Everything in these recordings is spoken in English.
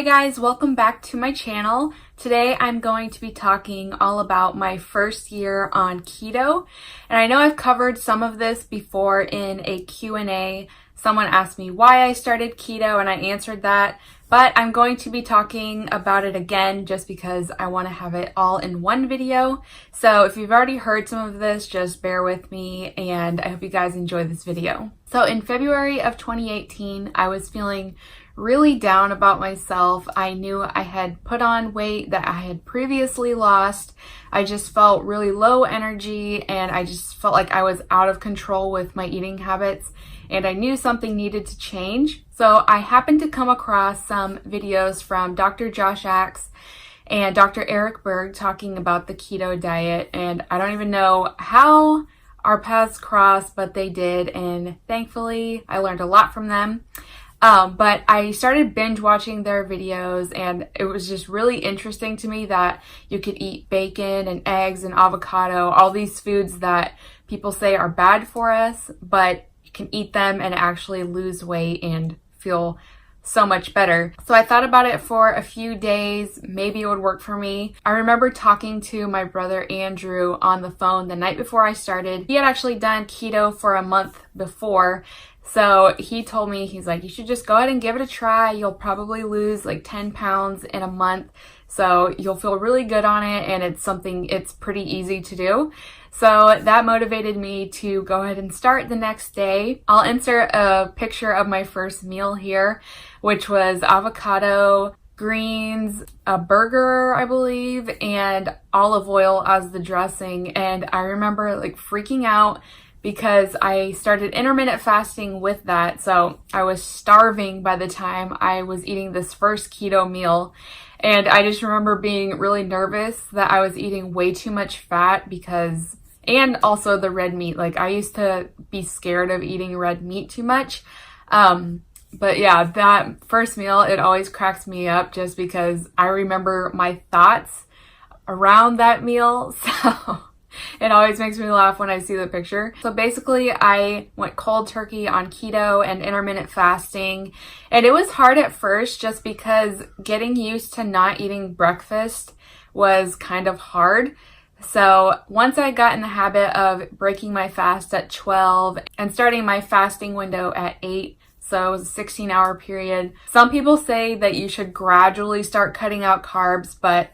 Hey guys, welcome back to my channel. Today I'm going to be talking all about my first year on keto. And I know I've covered some of this before in a Q&A. Someone asked me why I started keto and I answered that. But I'm going to be talking about it again just because I want to have it all in one video. So if you've already heard some of this, just bear with me and I hope you guys enjoy this video. So in February of 2018, I was feeling really down about myself. I knew I had put on weight that I had previously lost. I just felt really low energy and I just felt like I was out of control with my eating habits and I knew something needed to change. So I happened to come across some videos from Dr. Josh Axe and Dr. Eric Berg talking about the keto diet, and I don't even know how our paths crossed, but they did, and thankfully I learned a lot from them. But I started binge watching their videos and it was just really interesting to me that you could eat bacon and eggs and avocado, all these foods that people say are bad for us, but you can eat them and actually lose weight and feel so much better. So I thought about it for a few days, maybe it would work for me. I remember talking to my brother Andrew on the phone the night before I started. He had actually done keto for a month before. So he told me, he's like, you should just go ahead and give it a try. You'll probably lose like 10 pounds in a month. So you'll feel really good on it and it's pretty easy to do. So that motivated me to go ahead and start the next day. I'll insert a picture of my first meal here, which was avocado, greens, a burger, I believe, and olive oil as the dressing. And I remember like freaking out because I started intermittent fasting with that. So I was starving by the time I was eating this first keto meal. And I just remember being really nervous that I was eating way too much fat and also the red meat. Like I used to be scared of eating red meat too much. But yeah, that first meal, it always cracks me up just because I remember my thoughts around that meal. So it always makes me laugh when I see the picture. So basically I went cold turkey on keto and intermittent fasting. And it was hard at first just because getting used to not eating breakfast was kind of hard. So once I got in the habit of breaking my fast at 12 and starting my fasting window at 8, so it was a 16-hour period. Some people say that you should gradually start cutting out carbs, but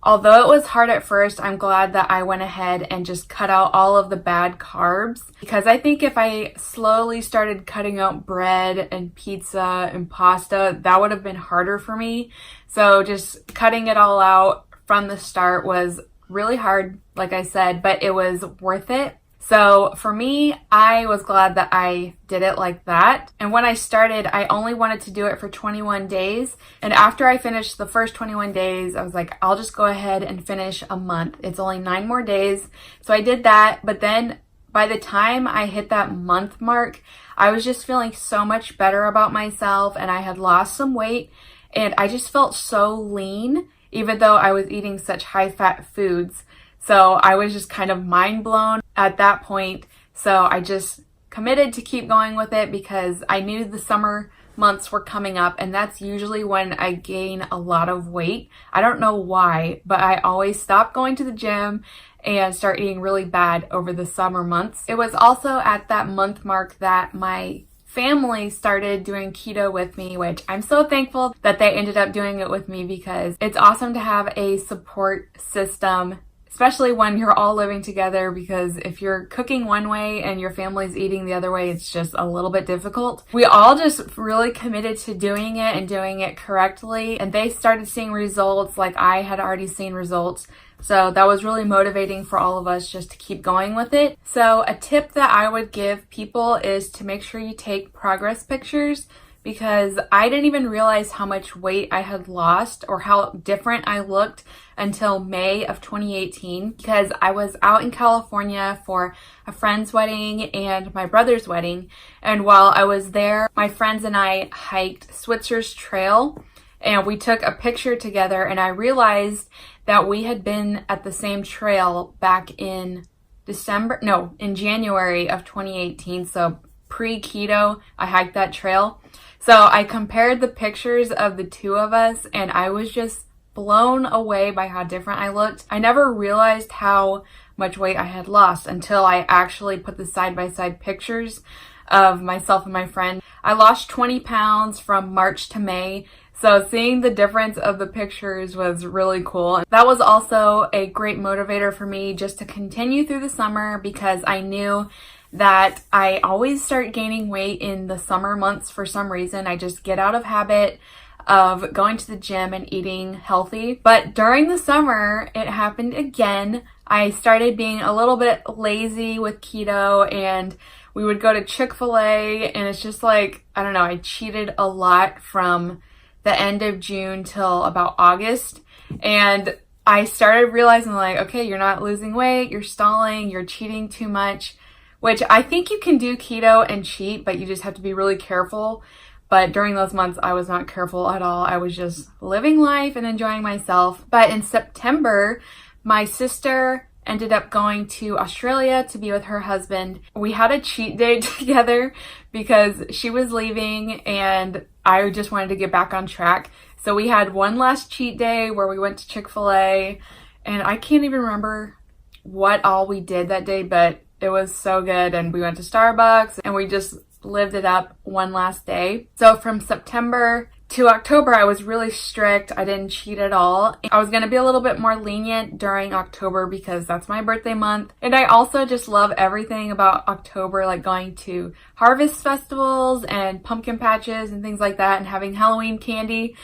although it was hard at first, I'm glad that I went ahead and just cut out all of the bad carbs, because I think if I slowly started cutting out bread and pizza and pasta, that would have been harder for me. So just cutting it all out from the start was really hard, like I said, but it was worth it. So for me, I was glad that I did it like that. And when I started, I only wanted to do it for 21 days. And after I finished the first 21 days, I was like, I'll just go ahead and finish a month. It's only 9 more days. So I did that. But then by the time I hit that month mark, I was just feeling so much better about myself and I had lost some weight and I just felt so lean, even though I was eating such high fat foods. So I was just kind of mind blown at that point. So I just committed to keep going with it because I knew the summer months were coming up and that's usually when I gain a lot of weight. I don't know why, but I always stop going to the gym and start eating really bad over the summer months. It was also at that month mark that my family started doing keto with me, which I'm so thankful that they ended up doing it with me because it's awesome to have a support system, especially when you're all living together, because if you're cooking one way and your family's eating the other way, it's just a little bit difficult. We all just really committed to doing it and doing it correctly, and they started seeing results like I had already seen results. So that was really motivating for all of us just to keep going with it. So a tip that I would give people is to make sure you take progress pictures, because I didn't even realize how much weight I had lost or how different I looked until May of 2018, because I was out in California for a friend's wedding and my brother's wedding. And while I was there, my friends and I hiked Switzer's Trail and we took a picture together, and I realized that we had been at the same trail back in January of 2018. So pre-keto, I hiked that trail. So I compared the pictures of the two of us and I was just blown away by how different I looked. I never realized how much weight I had lost until I actually put the side-by-side pictures of myself and my friend. I lost 20 pounds from March to May. So seeing the difference of the pictures was really cool. That was also a great motivator for me just to continue through the summer because I knew that I always start gaining weight in the summer months for some reason. I just get out of habit of going to the gym and eating healthy. But during the summer, it happened again. I started being a little bit lazy with keto and we would go to Chick-fil-A and it's just like, I don't know, I cheated a lot from the end of June till about August. And I started realizing like, okay, you're not losing weight, you're stalling, you're cheating too much, which I think you can do keto and cheat, but you just have to be really careful. But during those months, I was not careful at all. I was just living life and enjoying myself. But in September, my sister ended up going to Australia to be with her husband. We had a cheat day together because she was leaving and I just wanted to get back on track. So we had one last cheat day where we went to Chick-fil-A and I can't even remember what all we did that day, but it was so good. And we went to Starbucks and we just lived it up one last day. So from September to October, I was really strict. I didn't cheat at all. I was going to be a little bit more lenient during October because that's my birthday month. And I also just love everything about October, like going to harvest festivals and pumpkin patches and things like that and having Halloween candy.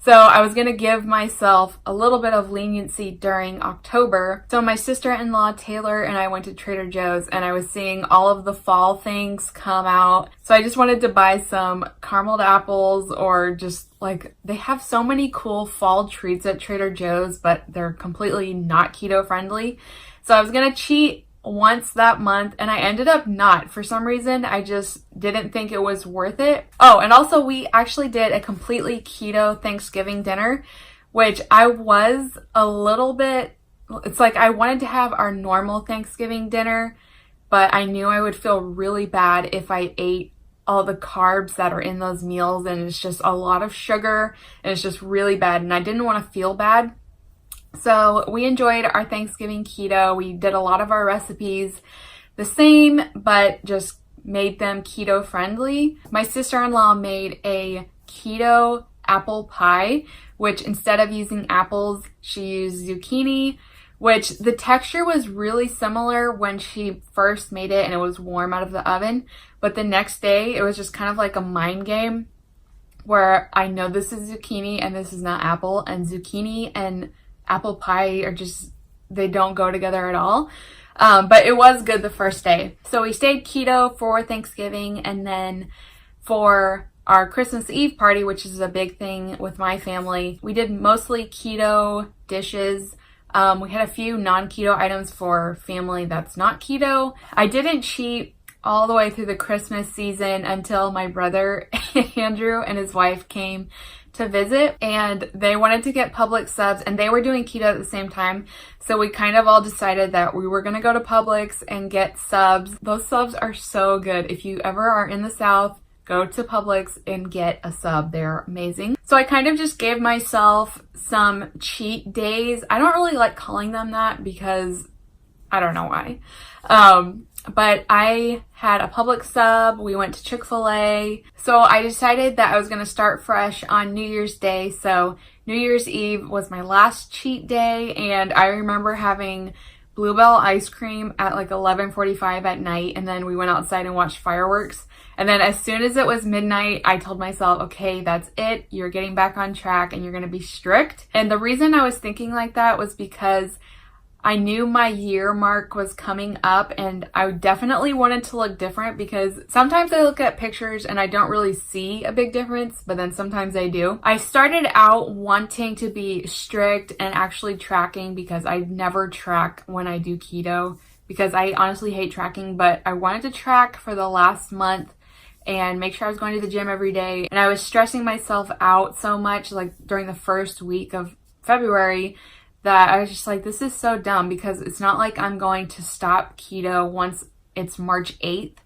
So I was going to give myself a little bit of leniency during October. So my sister-in-law Taylor and I went to Trader Joe's and I was seeing all of the fall things come out. So I just wanted to buy some carameled apples or just like, they have so many cool fall treats at Trader Joe's, but they're completely not keto friendly. So I was going to cheat once that month and I ended up not. For some reason, I just didn't think it was worth it. Oh, and also we actually did a completely keto Thanksgiving dinner, which I was a little bit, it's like I wanted to have our normal Thanksgiving dinner, but I knew I would feel really bad if I ate all the carbs that are in those meals and it's just a lot of sugar and it's just really bad and I didn't want to feel bad. So we enjoyed our Thanksgiving keto. We did a lot of our recipes the same, but just made them keto friendly. My sister-in-law made a keto apple pie, which instead of using apples, she used zucchini, which the texture was really similar when she first made it and it was warm out of the oven. But the next day, it was just kind of like a mind game where I know this is zucchini and this is not apple, and zucchini and apple pie are just, they don't go together at all. But it was good the first day. So we stayed keto for Thanksgiving, and then for our Christmas Eve party, which is a big thing with my family, we did mostly keto dishes. We had a few non-keto items for family that's not keto. I didn't cheat all the way through the Christmas season until my brother Andrew and his wife came to visit, and they wanted to get Publix subs and they were doing keto at the same time. So we kind of all decided that we were going to go to Publix and get subs. Those subs are so good. If you ever are in the South, go to Publix and get a sub. They're amazing. So I kind of just gave myself some cheat days. I don't really like calling them that because I don't know why. But I had a Publix sub. We went to Chick-fil-A. So I decided that I was going to start fresh on New Year's Day. So New Year's Eve was my last cheat day. And I remember having Bluebell ice cream at like 11:45 at night. And then we went outside and watched fireworks. And then as soon as it was midnight, I told myself, okay, that's it. You're getting back on track and you're going to be strict. And the reason I was thinking like that was because I knew my year mark was coming up and I definitely wanted to look different, because sometimes I look at pictures and I don't really see a big difference, but then sometimes I do. I started out wanting to be strict and actually tracking, because I never track when I do keto because I honestly hate tracking, but I wanted to track for the last month and make sure I was going to the gym every day. And I was stressing myself out so much, like during the first week of February, that I was just like, this is so dumb, because it's not like I'm going to stop keto once it's March 8th.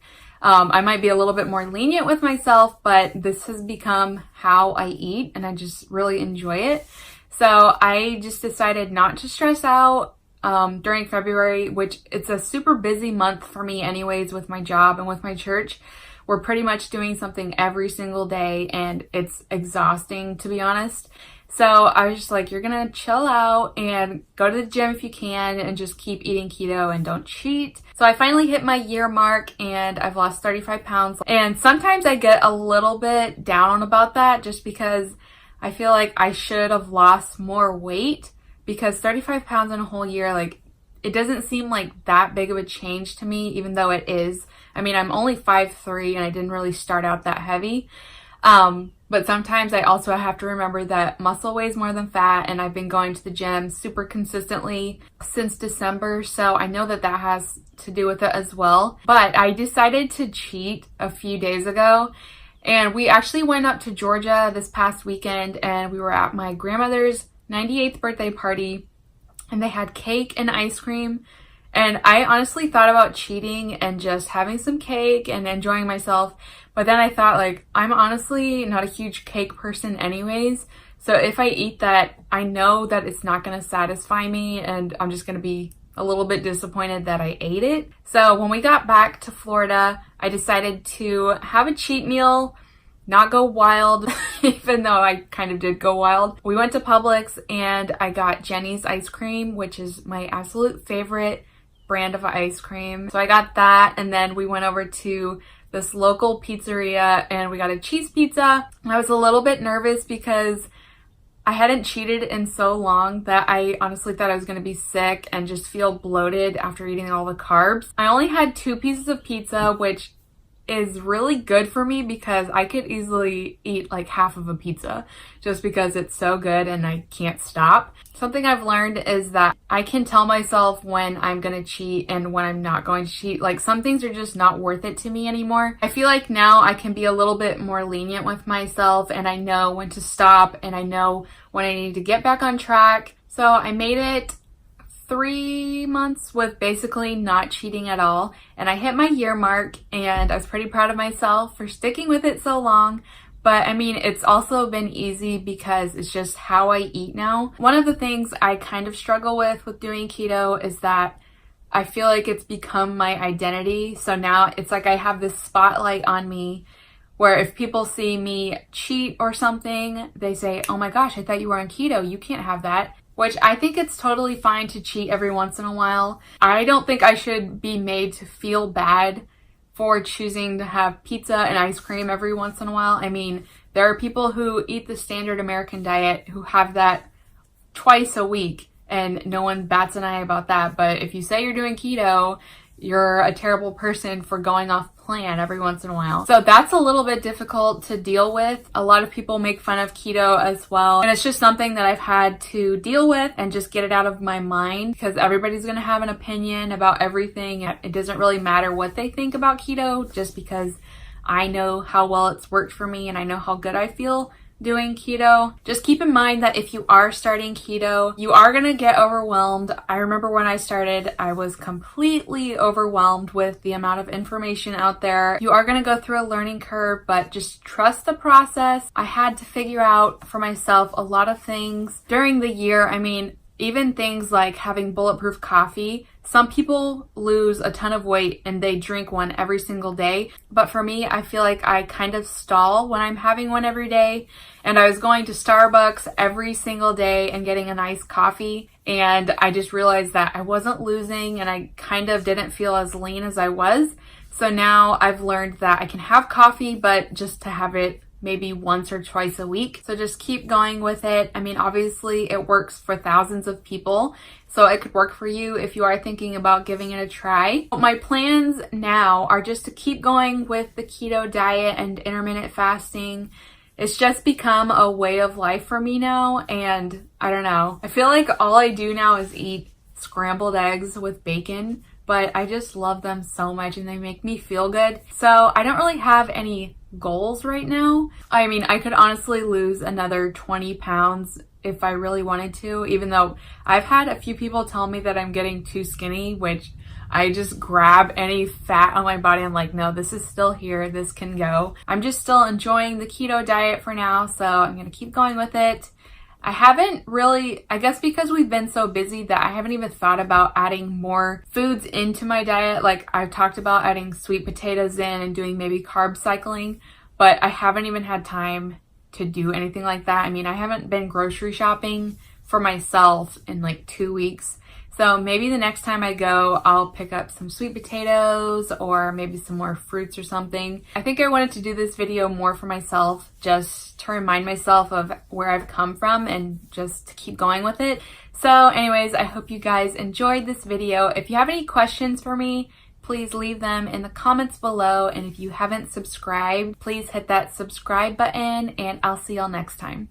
I might be a little bit more lenient with myself, but this has become how I eat and I just really enjoy it. So I just decided not to stress out during February, which it's a super busy month for me anyways with my job and with my church. We're pretty much doing something every single day and it's exhausting, to be honest. So I was just like, you're gonna chill out and go to the gym if you can and just keep eating keto and don't cheat. So I finally hit my year mark and I've lost 35 pounds. And sometimes I get a little bit down about that just because I feel like I should have lost more weight, because 35 pounds in a whole year, like, it doesn't seem like that big of a change to me, even though it is. I mean, I'm only 5'3" and I didn't really start out that heavy. But sometimes I also have to remember that muscle weighs more than fat, and I've been going to the gym super consistently since December, so I know that that has to do with it as well. But I decided to cheat a few days ago, and we actually went up to Georgia this past weekend, and we were at my grandmother's 98th birthday party, and they had cake and ice cream. And I honestly thought about cheating and just having some cake and enjoying myself. But then I thought, like, I'm honestly not a huge cake person anyways. So if I eat that, I know that it's not going to satisfy me and I'm just going to be a little bit disappointed that I ate it. So when we got back to Florida, I decided to have a cheat meal, not go wild, even though I kind of did go wild. We went to Publix and I got Jenny's ice cream, which is my absolute favorite brand of ice cream. So I got that, and then we went over to this local pizzeria and we got a cheese pizza. I was a little bit nervous because I hadn't cheated in so long that I honestly thought I was going to be sick and just feel bloated after eating all the carbs. I only had 2 pieces of pizza, which is really good for me because I could easily eat like half of a pizza just because it's so good and I can't stop. Something I've learned is that I can tell myself when I'm gonna cheat and when I'm not going to cheat. Like, some things are just not worth it to me anymore. I feel like now I can be a little bit more lenient with myself and I know when to stop and I know when I need to get back on track. So I made it 3 months with basically not cheating at all, and I hit my year mark and I was pretty proud of myself for sticking with it so long. But I mean, it's also been easy because it's just how I eat now. One of the things I kind of struggle with doing keto is that I feel like it's become my identity. So now it's like I have this spotlight on me where if people see me cheat or something, they say, oh my gosh, I thought you were on keto, you can't have that. Which I think it's totally fine to cheat every once in a while. I don't think I should be made to feel bad for choosing to have pizza and ice cream every once in a while. I mean, there are people who eat the standard American diet who have that twice a week and no one bats an eye about that. But if you say you're doing keto, you're a terrible person for going off plan every once in a while. So that's a little bit difficult to deal with. A lot of people make fun of keto as well. And it's just something that I've had to deal with and just get it out of my mind, because everybody's going to have an opinion about everything. It doesn't really matter what they think about keto, just because I know how well it's worked for me and I know how good I feel doing keto. Just keep in mind that if you are starting keto, you are going to get overwhelmed. I remember when I started, I was completely overwhelmed with the amount of information out there. You are going to go through a learning curve, but just trust the process. I had to figure out for myself a lot of things during the year. I mean, even things like having bulletproof coffee. Some people lose a ton of weight and they drink one every single day. But for me, I feel like I kind of stall when I'm having one every day. And I was going to Starbucks every single day and getting a nice coffee. And I just realized that I wasn't losing and I kind of didn't feel as lean as I was. So now I've learned that I can have coffee, but just to have it maybe once or twice a week. So just keep going with it. I mean, obviously it works for thousands of people, so it could work for you if you are thinking about giving it a try. My plans now are just to keep going with the keto diet and intermittent fasting. It's just become a way of life for me now, and I don't know. I feel like all I do now is eat scrambled eggs with bacon, but I just love them so much and they make me feel good. So I don't really have any goals right now. I mean, I could honestly lose another 20 pounds if I really wanted to, even though I've had a few people tell me that I'm getting too skinny, which I just grab any fat on my body. I'm like, no, this is still here. This can go. I'm just still enjoying the keto diet for now, so I'm going to keep going with it. I haven't really, I guess because we've been so busy that I haven't even thought about adding more foods into my diet. Like I've talked about adding sweet potatoes in and doing maybe carb cycling, but I haven't even had time to do anything like that. I mean, I haven't been grocery shopping for myself in like 2 weeks. So maybe the next time I go, I'll pick up some sweet potatoes or maybe some more fruits or something. I think I wanted to do this video more for myself, just to remind myself of where I've come from and just to keep going with it. So anyways, I hope you guys enjoyed this video. If you have any questions for me, please leave them in the comments below. And if you haven't subscribed, please hit that subscribe button, and I'll see y'all next time.